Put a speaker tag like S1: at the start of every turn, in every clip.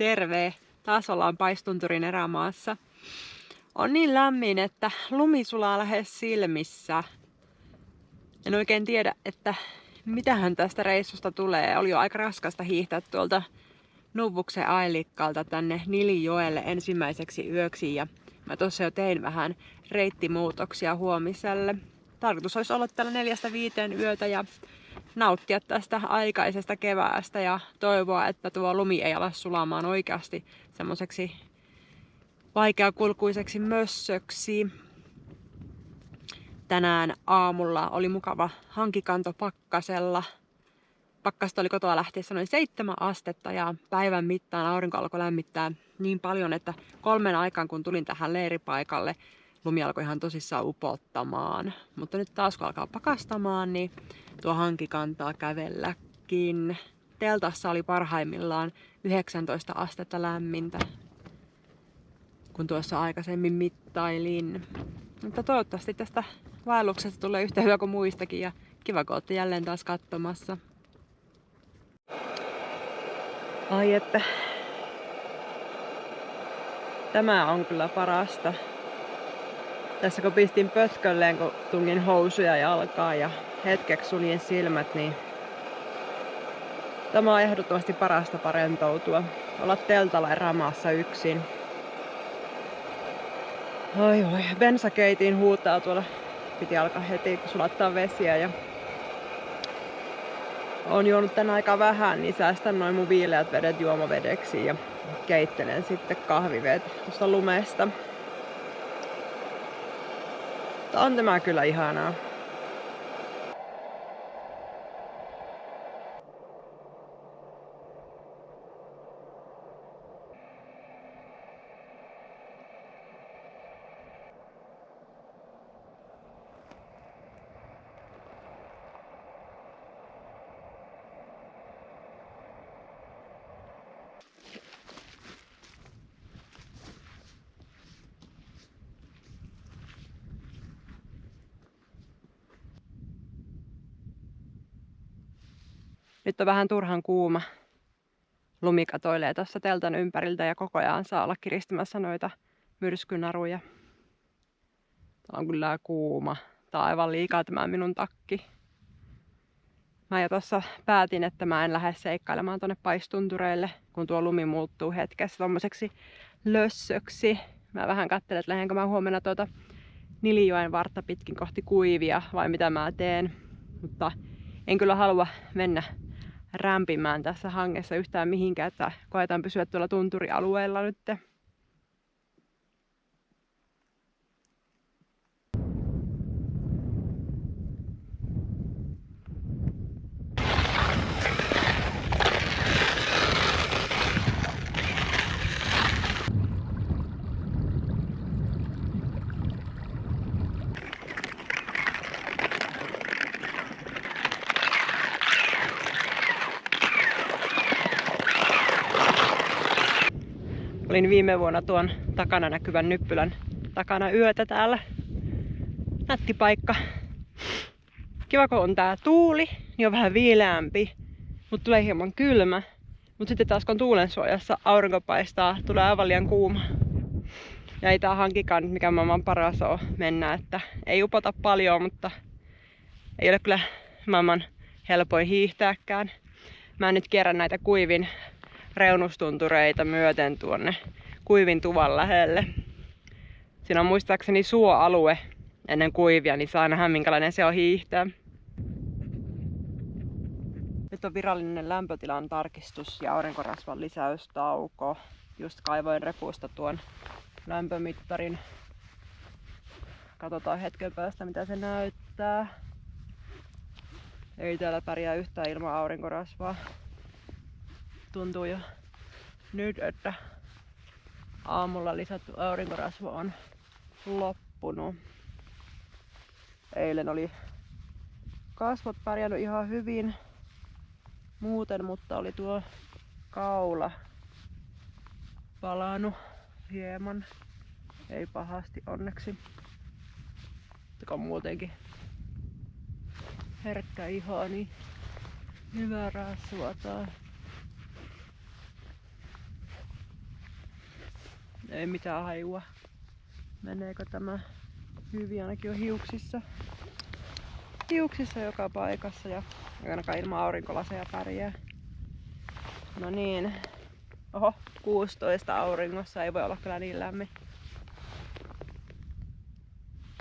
S1: Terve! Taas ollaan Paistunturin erämaassa. On niin lämmin, että lumi sulaa lähes silmissä. En oikein tiedä, että mitähän tästä reissusta tulee. Oli jo aika raskasta hiihtää tuolta Nuvuksen Ailikkalta tänne Nilijoelle ensimmäiseksi yöksi. Ja mä tossa jo tein vähän reittimuutoksia huomiselle. Tarkoitus olisi olla täällä 4-5 yötä ja nauttia tästä aikaisesta keväästä ja toivoa, että tuo lumi ei ala sulamaan oikeasti semmoiseksi vaikeakulkuiseksi mössöksi. Tänään aamulla oli mukava hankikanto pakkasella. Pakkasta oli kotoa lähtiessä noin 7 astetta ja päivän mittaan aurinko alkoi lämmittää niin paljon, että 3 aikaan kun tulin tähän leiripaikalle, lumi alkoi ihan tosissaan upottamaan. Mutta nyt taas kun alkaa pakastamaan, niin tuo hankikantaa kävelläkin. Teltassa oli parhaimmillaan 19 astetta lämmintä, kun tuossa aikaisemmin mittailin. Mutta toivottavasti tästä vaelluksesta tulee yhtä hyvä kuin muistakin ja kiva kun olette jälleen taas katsomassa. Ai että tämä on kyllä parasta. Tässä kun pistin pötkölleen, kun tungin housuja jalkaan ja hetkeksi suljin silmät, niin tämä on ehdottomasti parasta parentoutua. Olla teltalla erämaassa yksin. Oi, bensakeitiin huutaa tuolla. Piti alkaa heti sulattaa vesiä ja oon juonut tän aika vähän, niin säästän noin mun viileät vedet juomavedeksi ja keittelen sitten kahvivedet tuosta lumesta. On tämä kyllä ihanaa. Nyt on vähän turhan kuuma. Lumi katoilee tuossa teltan ympäriltä ja koko ajan saa olla kiristämässä noita myrskynaruja. Tää on kyllä kuuma. Tää on aivan liikaa tämä minun takki. Mä jo tuossa päätin, että mä en lähde seikkailemaan tonne Paistuntureille, kun tuo lumi muuttuu hetkessä tommoseksi lössöksi. Mä vähän katselen, että lähdenkö mä huomenna tuota Nilijoen vartta pitkin kohti Kuivia vai mitä mä teen. Mutta en kyllä halua mennä rämpimään tässä hangessa yhtään mihinkään, että koetaan pysyä tuolla tunturialueella nyt. Olin viime vuonna tuon takana näkyvän nyppylän takana yötä täällä. Nätti paikka. Kiva kun on tää tuuli, niin on vähän viileämpi, mutta tulee hieman kylmä. Mutta sitten taas kun tuulen suojassa aurinko paistaa, tulee aivan liian kuuma. Ja ei tää hankikaan nyt mikään maailman paras oo mennä, että ei upota paljon, mutta ei ole kyllä maailman helpoin hiihtääkään. Mä nyt kierrän näitä Kuivin reunustuntureita myöten tuonne Kuivin tuvan lähelle. Siinä on muistaakseni suoalue ennen Kuivia, niin saa nähdä minkälainen se on hiihtää. Nyt on virallinen lämpötilan tarkistus ja aurinkorasvan lisäystauko. Just kaivoin repusta tuon lämpömittarin. Katsotaan hetken päästä mitä se näyttää. Ei täällä pärjää yhtään ilman aurinkorasvaa. Tuntuu jo nyt, että aamulla lisätty aurinkorasva on loppunut. Eilen oli kasvot pärjännyt ihan hyvin muuten, mutta oli tuo kaula palannut hieman. Ei pahasti onneksi. Mutta muutenkin herkkä iho, niin hyvä rasvaa taas. Ei mitään hajua. Meneekö tämä hyvin? Ainakin on hiuksissa joka paikassa ja ainakaan ilman aurinkolaseja pärjää. No niin. Oho, 16 auringossa, ei voi olla kyllä niin lämmin.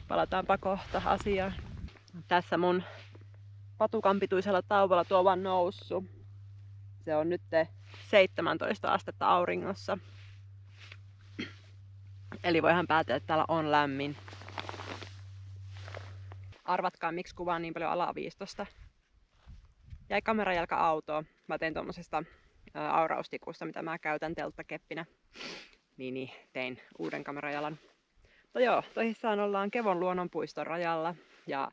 S1: Palataanpa kohta asiaan. Tässä mun patukan pituisella tauvalla tuo on noussut. Se on nyt 17 astetta auringossa. Eli voihan päätellä, että täällä on lämmin. Arvatkaa, miksi kuvaan niin paljon alaviistosta. Jäi kamerajalka autoon. Mä tein tommosesta auraustikusta, mitä mä käytän telttakeppinä. Niin tein uuden kamerajalan. No joo, tosissaan ollaan Kevon luonnonpuiston rajalla. Ja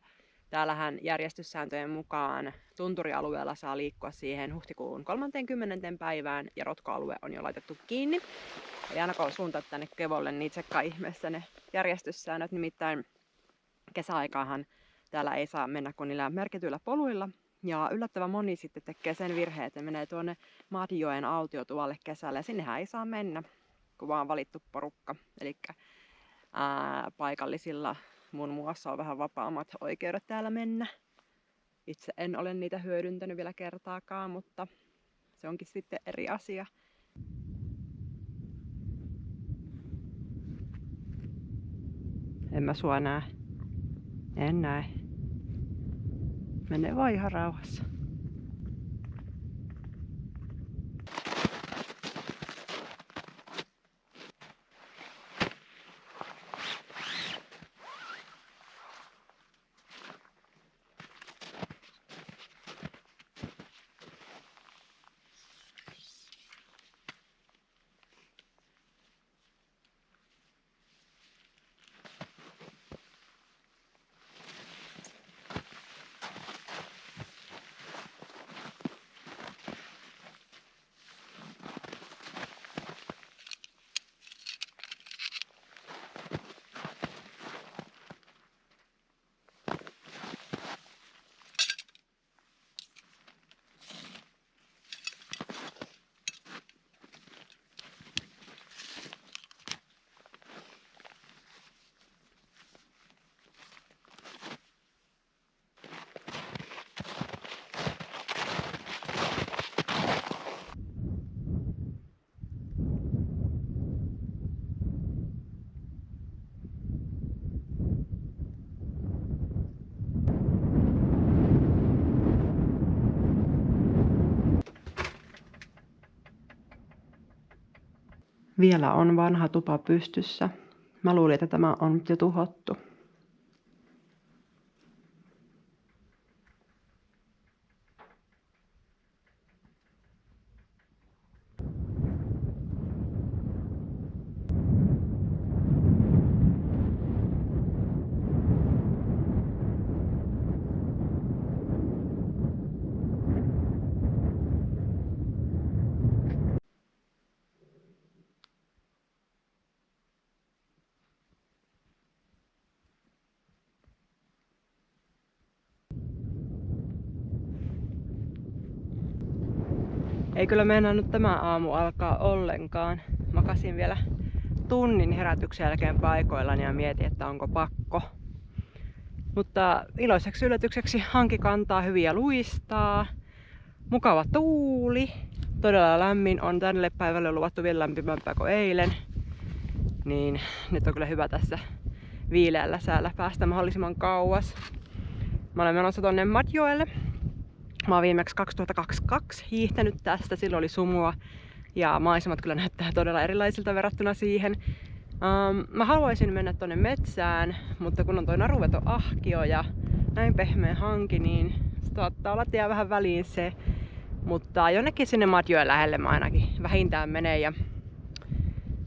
S1: täällähän järjestyssääntöjen mukaan tunturialueella saa liikkua siihen huhtikuun 30. päivään ja rotkoalue on jo laitettu kiinni. Eli aina suuntaat tänne Kevolle, niin tsekkaa ihmeessä ne järjestyssäännöt. Nimittäin kesäaikaahan täällä ei saa mennä kuin niillä merkityillä poluilla. Ja yllättävän moni sitten tekee sen virheen, että menee tuonne Madjoen autiotuvalle kesällä. Ja sinnehän ei saa mennä, kun vaan valittu porukka. Eli paikallisilla muun muassa on vähän vapaammat oikeudet täällä mennä. Itse en ole niitä hyödyntänyt vielä kertaakaan, mutta se onkin sitten eri asia. En mä sua näe. En näe. Mene vaan ihan rauhassa. Vielä on vanha tupa pystyssä. Mä luulin, että tämä on jo tuhottu. Ei kyllä meinannut tämä aamu alkaa ollenkaan. Makasin vielä tunnin herätyksen jälkeen paikoillani ja mietin, että onko pakko. Mutta iloiseksi yllätykseksi hanki kantaa hyvin ja luistaa. Mukava tuuli. Todella lämmin. On tälle päivälle luvattu vielä lämpimämpää kuin eilen. Niin nyt on kyllä hyvä tässä viileällä säällä päästä mahdollisimman kauas. Mä olen menossa tonne Madjoelle. Mä oon viimeksi 2022 hiihtänyt tästä, silloin oli sumua ja maisemat kyllä näyttää todella erilaisilta verrattuna siihen. Mä haluaisin mennä tonne metsään, mutta kun on toi naruveto ahkio ja näin pehmeä hanki, niin saattaa olla, että jää vähän väliin se. Mutta jonnekin sinne Madjoen lähelle mä ainakin vähintään menee ja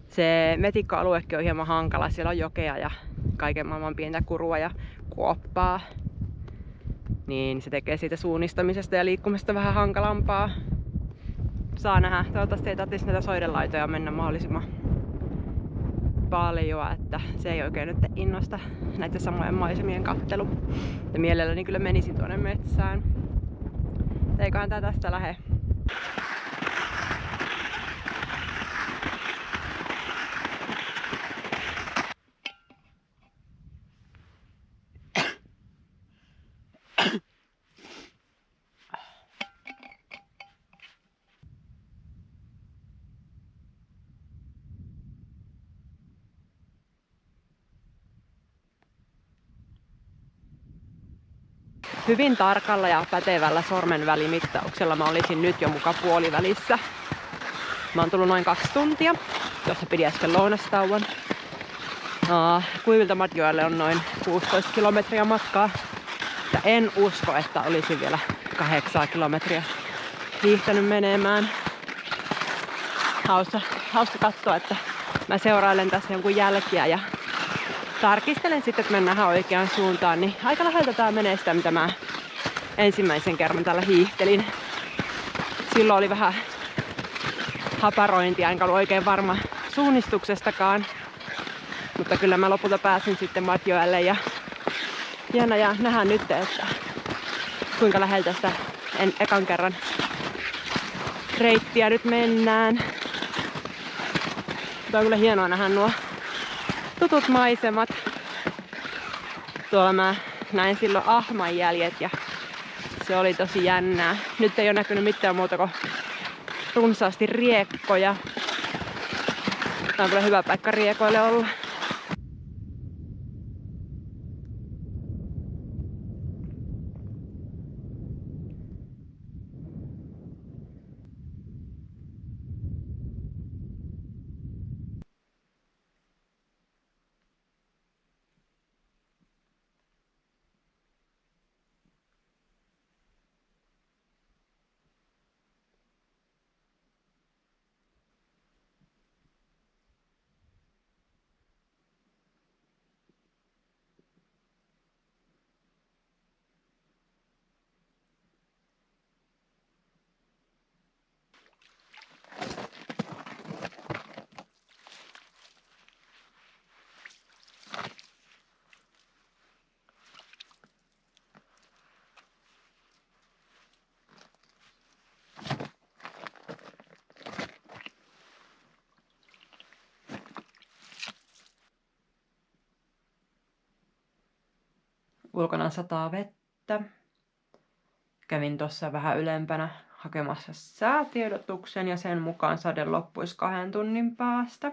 S1: se metikkoaluekin on hieman hankala. Siellä on jokea ja kaiken maailman pientä kurua ja kuoppaa. Niin se tekee siitä suunnistamisesta ja liikkumisesta vähän hankalampaa. Saa nähdä. Toivottavasti ei tarvitsisi näitä soidelaitoja mennä mahdollisimman paljon, että se ei oikein nyt innosta näiden samojen maisemien kattelu. Ja mielelläni kyllä menisin tuonne metsään. Eiköhän tää tästä lähde. hyvin tarkalla ja pätevällä sormenvälimittauksella mä olisin nyt jo muka puolivälissä. Mä oon tullut noin 2 tuntia. Tuossa pidin äsken lounastauon. Kuivilta Matjoelle on noin 16 kilometriä matkaa. Ja en usko, että olisin vielä 8 kilometriä hiihtänyt menemään. Hauska katsoa, että mä seurailen tässä jonkun jälkiä ja tarkistelen sitten, että mennään oikeaan suuntaan. Niin aika läheltä tää menee sitä, mitä mä ensimmäisen kerran täällä hiihtelin. Silloin oli vähän haparointia, enkä ollut oikein varma suunnistuksestakaan. Mutta kyllä mä lopulta pääsin sitten Matjoelle ja jännä ja nähdään nyt, että kuinka läheltä sitä ekan kerran reittiä nyt mennään. Mutta on kyllä hienoa nähdä nuo tutut maisemat. Tuolla mä näin silloin ahman jäljet ja se oli tosi jännää. Nyt ei ole näkynyt mitään muuta kuin runsaasti riekkoja. Tää on kyllä hyvä paikka riekoille olla. Ulkona sataa vettä. Kävin tuossa vähän ylempänä hakemassa säätiedotuksen ja sen mukaan sade loppuisi 2 tunnin päästä.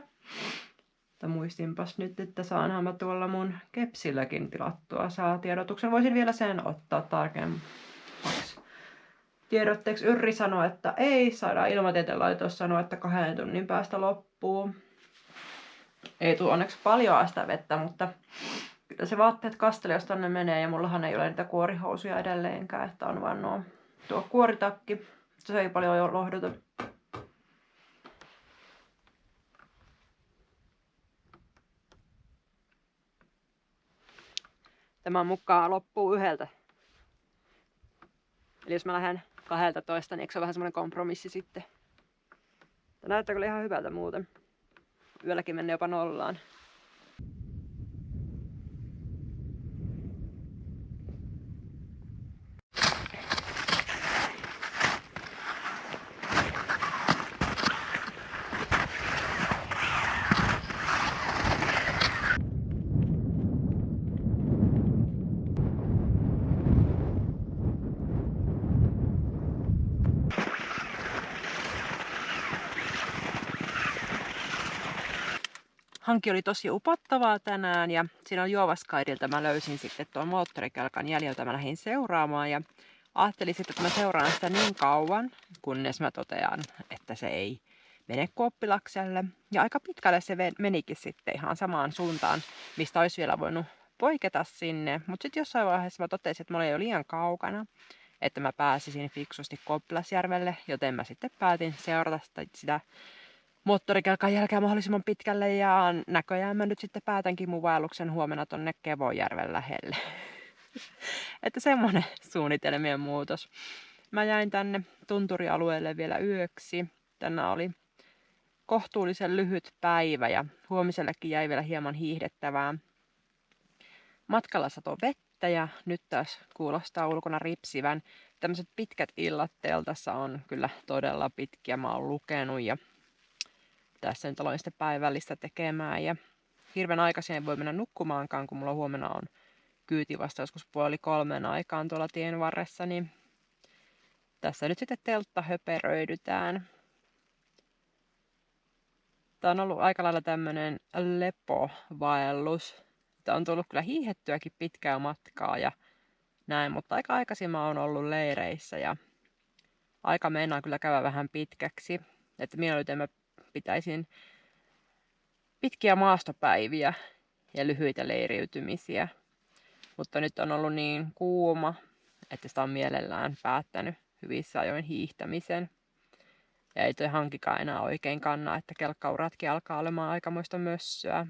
S1: Mutta muistinpas nyt, että saanhan mä tuolla mun kepsilläkin tilattua säätiedotuksen. Voisin vielä sen ottaa tarkemmaksi tiedotteeksi. Yrri sanoi, että ei saada. Ilmatieteen laitos sanoi, että 2 tunnin päästä loppuu. Ei tule onneksi paljon sitä vettä, mutta kyllä se vaatteet kastelee, jos tonne menee, ja mullahan ei ole niitä kuorihousuja edelleenkään, että on vaan tuo kuoritakki. Se ei paljon jo lohduta. Tämä mukaan loppuu 1. Eli jos mä lähden 12, niin eikö se ole vähän semmoinen kompromissi sitten? Tämä näyttää kyllä ihan hyvältä muuten. Yölläkin menee jopa 0. Hanki oli tosi upottavaa tänään ja siinä on Juovaskaidilta mä löysin sitten tuon moottorikelkan jäljiltä, mä lähdin seuraamaan ja ajattelin sitten, että mä seuraan sitä niin kauan, kunnes mä totean, että se ei mene Kuoppilakselle. Ja aika pitkälle se menikin sitten ihan samaan suuntaan, mistä olisi vielä voinut poiketa sinne. Mutta sitten jossain vaiheessa mä totesin, että mä olin jo liian kaukana, että mä pääsisin fiksusti Kuoppilasjärvelle, joten mä sitten päätin seurata sitä moottorikelkan jälkeen mahdollisimman pitkälle ja näköjään mä nyt sitten päätänkin mun vaelluksen huomenna tonne Kevojärven lähelle. Että semmonen suunnitelmien muutos. Mä jäin tänne tunturialueelle vielä yöksi. Tänään oli kohtuullisen lyhyt päivä ja huomisellekin jäi vielä hieman hiihdettävää. Matkalla satoi vettä ja nyt taas kuulostaa ulkona ripsivän. Tämmöiset pitkät illat teltassa on kyllä todella pitkiä. Mä oon lukenut ja tässä nyt aloin sitten päivällistä tekemään ja hirveän aikaisin ei voi mennä nukkumaankaan, kun mulla huomenna on kyyti vasta joskus 2:30 aikaan tuolla tien varressa, niin tässä nyt sitten teltta höperöidytään. Tämä on ollut aika lailla tämmönen lepovaellus. Tämä on tullut kyllä hiihettyäkin pitkää matkaa ja näin, mutta aika aikaisin mä oon ollut leireissä ja aika meinaa kyllä käydä vähän pitkäksi. Että mieluiten mä pitäisin pitkiä maastopäiviä ja lyhyitä leiriytymisiä. Mutta nyt on ollut niin kuuma, että sitä on mielellään päättänyt hyvissä ajoin hiihtämisen. Ja ei toi hankikaan enää oikein kanna, että kelkkauratkin alkaa olemaan aikamoista mössöä.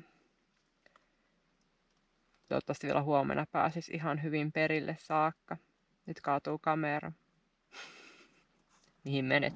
S1: Toivottavasti vielä huomenna pääsis ihan hyvin perille saakka. Nyt kaatuu kamera. Mihin menet?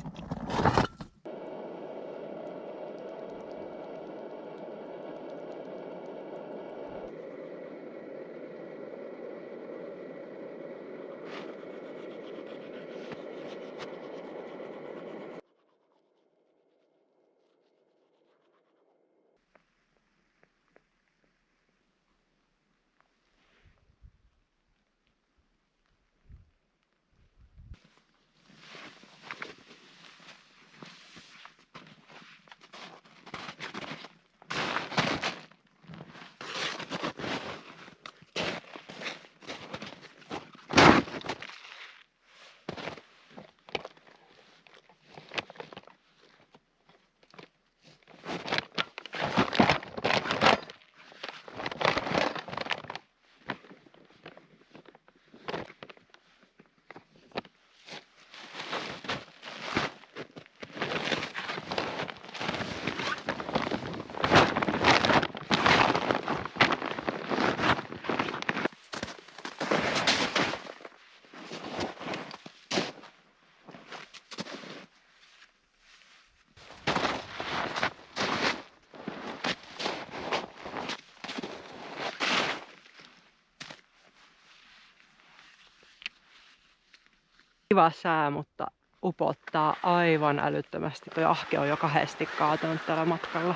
S1: Kiva sää, mutta upottaa aivan älyttömästi. Toi ahke on jo 2 kaatunut tällä matkalla.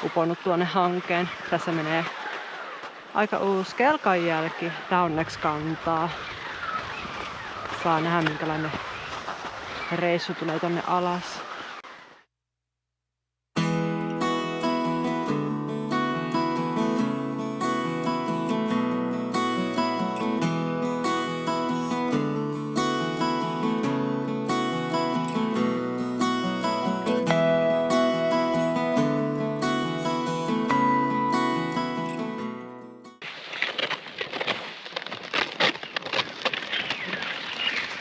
S1: Uponnut tuonne hankeen. Tässä menee aika uusi kelkanjälki. Tää onneksi kantaa. Saa nähdä minkälainen reissu tulee tonne alas.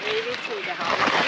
S1: Ei vitsi, mikä hauska.